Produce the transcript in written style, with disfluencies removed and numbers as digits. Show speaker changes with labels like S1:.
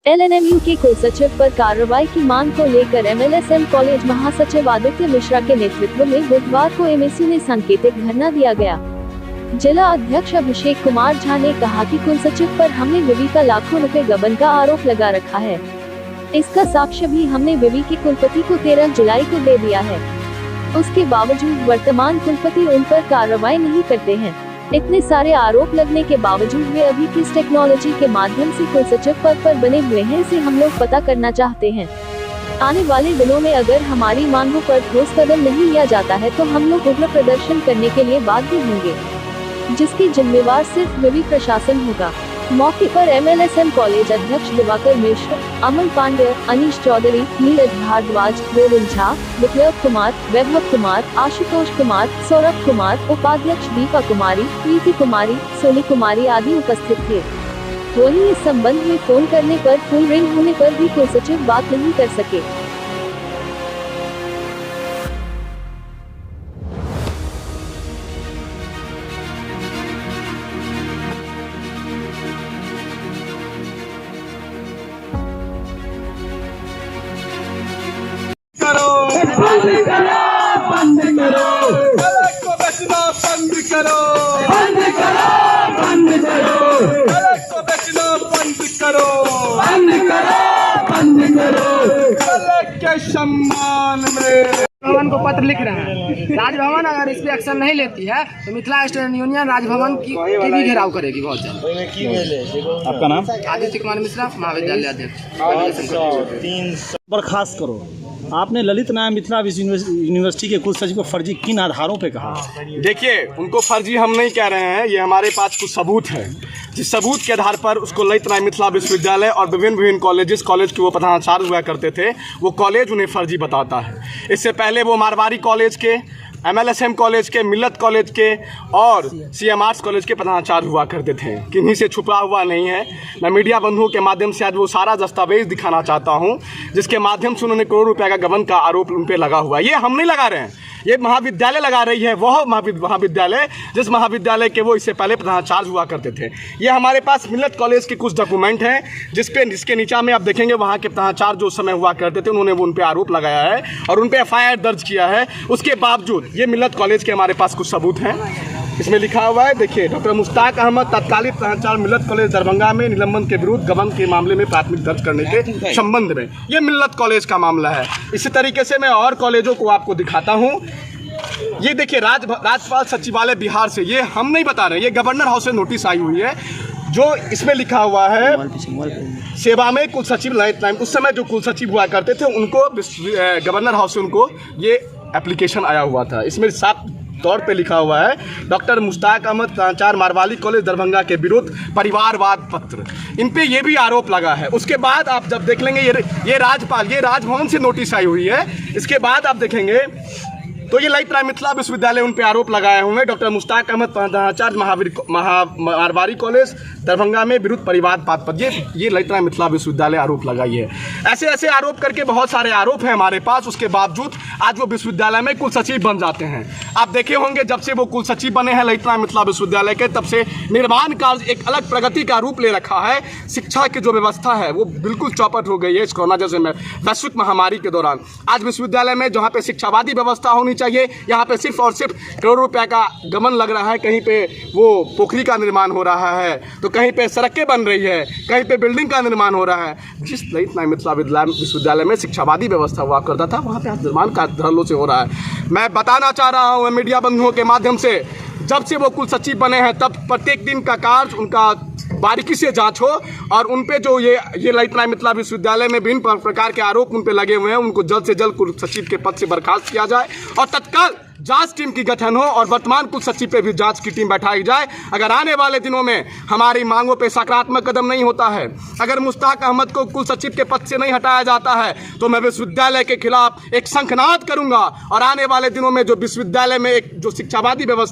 S1: LNMU के कुलसचिव पर कार्रवाई की मांग को लेकर एमएलएसएम कॉलेज महासचिव आदित्य मिश्रा के नेतृत्व में बुधवार को एमएसयू में सांकेतिक धरना दिया गया। जिला अध्यक्ष अभिषेक कुमार झा ने कहा कि कुलसचिव पर हमने विवि का लाखों रुपए गबन का आरोप लगा रखा है। इसका साक्ष्य भी हमने विवि के कुलपति को 13 जुलाई को दे दिया है। उसके बावजूद वर्तमान कुलपति उन पर कार्रवाई नहीं करते हैं। इतने सारे आरोप लगने के बावजूद वे अभी किस टेक्नोलॉजी के माध्यम से कुलसचिव पद पर बने हुए हैं, इसे हम लोग पता करना चाहते हैं। आने वाले दिनों में अगर हमारी मांगों पर ठोस कदम नहीं लिया जाता है तो हम लोग उग्र प्रदर्शन करने के लिए बाध्य होंगे, जिसकी जिम्मेवार सिर्फ विवि प्रशासन होगा। मौके पर एमएलएसएम कॉलेज अध्यक्ष दिवाकर मिश्र, अमन पांडेय, अनीश चौधरी, नीरज भारद्वाज, गोविंद झा, विप्लव कुमार, वैभव कुमार, आशुतोष कुमार, सौरभ कुमार, उपाध्यक्ष दीपा कुमारी, प्रीति कुमारी, सोनी कुमारी आदि उपस्थित थे। वहीं इस संबंध में फोन करने पर फोन रिंग होने पर भी कुलसचिव बात नहीं कर सके।
S2: बंद करो अलग को बेचना बंद करो अलग को बेचना बंद करो अलग के सम्मान में
S3: भवन को पत्र लिख रहे हैं। राजभवन अगर इस पे एक्शन नहीं लेती है तो मिथिला स्टूडेंट यूनियन राजभवन की भी घेराव करेगी बहुत जल्द।
S4: आपका नाम?
S3: आदित्य कुमार मिश्रा, महाविद्यालय अध्यक्ष।
S4: बर्खास्त करो। आपने ललित नारायण मिथिला यूनिवर्सिटी के कुलसचिव को फर्जी किन आधारों पे कहा?
S2: देखिए, उनको फर्जी हम नहीं कह रहे हैं, ये हमारे पास कुछ सबूत है। जिस सबूत के आधार पर उसको ललित नारायण मिथिला विश्वविद्यालय और विभिन्न कॉलेज के वो प्रधानाचार्य हुआ करते थे, वो कॉलेज उन्हें फर्जी बताता है। इससे पहले वो मारवाड़ी कॉलेज के, एमएलएसएम कॉलेज के, मिल्लत कॉलेज के और सीएम आर्ट्स कॉलेज के प्रधानाचार्य हुआ करते थे। किन्हीं से छुपा हुआ नहीं है। मैं मीडिया बंधुओं के माध्यम से आज वो सारा दस्तावेज दिखाना चाहता हूं, जिसके माध्यम से उन्होंने करोड़ों रुपए का गबन का आरोप उन पर लगा हुआ है। ये हम नहीं लगा रहे हैं, ये महाविद्यालय लगा रही है, वह महाविद्यालय जिस महाविद्यालय के वो इससे पहले प्रधानाचार्य हुआ करते थे। ये हमारे पास मिल्लत कॉलेज के कुछ डॉक्यूमेंट हैं, जिसके नीचा में आप देखेंगे वहाँ के प्रधानाचार्य जो समय हुआ करते थे, उन्होंने उन पर आरोप लगाया है और उन पर एफआईआर दर्ज किया है। उसके बावजूद ये मिल्लत कॉलेज के हमारे पास कुछ सबूत हैं। इसमें लिखा हुआ है, देखिए, डॉक्टर मुश्ताक अहमद तत्कालीन प्रधानाचार्य मिल्लत कॉलेज दरभंगा में निलंबन के विरुद्ध गबन के मामले में प्राथमिक दर्ज करने के संबंध में। ये मिल्लत कॉलेज का मामला है। इसी तरीके से मैं और कॉलेजों को आपको दिखाता हूँ। ये देखिए, राज्यपाल सचिवालय बिहार से, ये हम नहीं बता रहे, ये गवर्नर हाउस से नोटिस आई हुई है, जो इसमें लिखा हुआ है सेवा में कुलसचिव ललित नारायण। उस समय जो कुलसचिव हुआ करते थे उनको गवर्नर हाउस से उनको ये एप्लीकेशन आया हुआ था। इसमें साफ तौर पे लिखा हुआ है, डॉक्टर मुश्ताक अहमद प्रधानाचार्य मारवाड़ी कॉलेज दरभंगा के विरुद्ध परिवारवाद पत्र। इन पे ये भी आरोप लगा है। उसके बाद आप जब देख लेंगे, ये राजभवन से नोटिस आई हुई है। इसके बाद आप देखेंगे तो ये ललित नारायण मिथिला विश्वविद्यालय उन पे आरोप लगाए हुए हैं, डॉक्टर मुश्ताक अहमद प्रधानाचार्य मारवाड़ी कॉलेज दरभंगा में विरुद्ध परिवारवाद पत्र। ये ललित नारायण मिथिला विश्वविद्यालय आरोप लगाई है। ऐसे ऐसे आरोप करके बहुत सारे आरोप हैं हमारे पास। उसके बावजूद आज वो विश्वविद्यालय में कुलसचिव बन जाते हैं। आप देखे होंगे, जब से वो कुलसचिव बने हैं ललित नारायण मिथिला विश्वविद्यालय के, तब से निर्माण कार्य एक अलग प्रगति का रूप ले रखा है। शिक्षा की जो व्यवस्था है वो बिल्कुल चौपट हो गई है इस कोरोना जैसे वैश्विक महामारी के दौरान। आज विश्वविद्यालय में जहाँ पे शिक्षावादी व्यवस्था होनी चाहिए, यहाँ पे सिर्फ और सिर्फ करोड़ों रुपए का गबन लग रहा है। कहीं पे वो पोखरी का निर्माण हो रहा है, तो कहीं पे सड़कें बन रही है, कहीं पे बिल्डिंग का निर्माण हो रहा है। जिस ललित नारायण मिथिला विश्वविद्यालय में शिक्षावादी व्यवस्था हुआ करता था, वहाँ पे आज निर्माण कार्य धड़ल्लों से हो रहा है। मैं बताना चाह रहा हूँ मीडिया बंधुओं के माध्यम से, जब से वो कुलसचिव बने हैं तब प्रत्येक दिन का कार्य उनका बारीकी से जांच हो और उन पे जो ये ललित नारायण मिथिला विश्वविद्यालय में विभिन्न प्रकार के आरोप उन पे लगे हुए हैं, उनको जल्द से जल्द कुलसचिव के पद से बर्खास्त किया जाए और तत्काल जांच टीम की गठन हो और वर्तमान कुलसचिव पे भी जांच की टीम बैठाई जाए। अगर आने वाले दिनों में हमारी मांगों पे सकारात्मक कदम नहीं होता है, अगर मुश्ताक अहमद को कुलसचिव के पद से नहीं हटाया जाता है, तो मैं विश्वविद्यालय के खिलाफ एक शंखनाद करूंगा और आने वाले दिनों में जो विश्वविद्यालय में एक जो शिक्षावादी व्यवस्था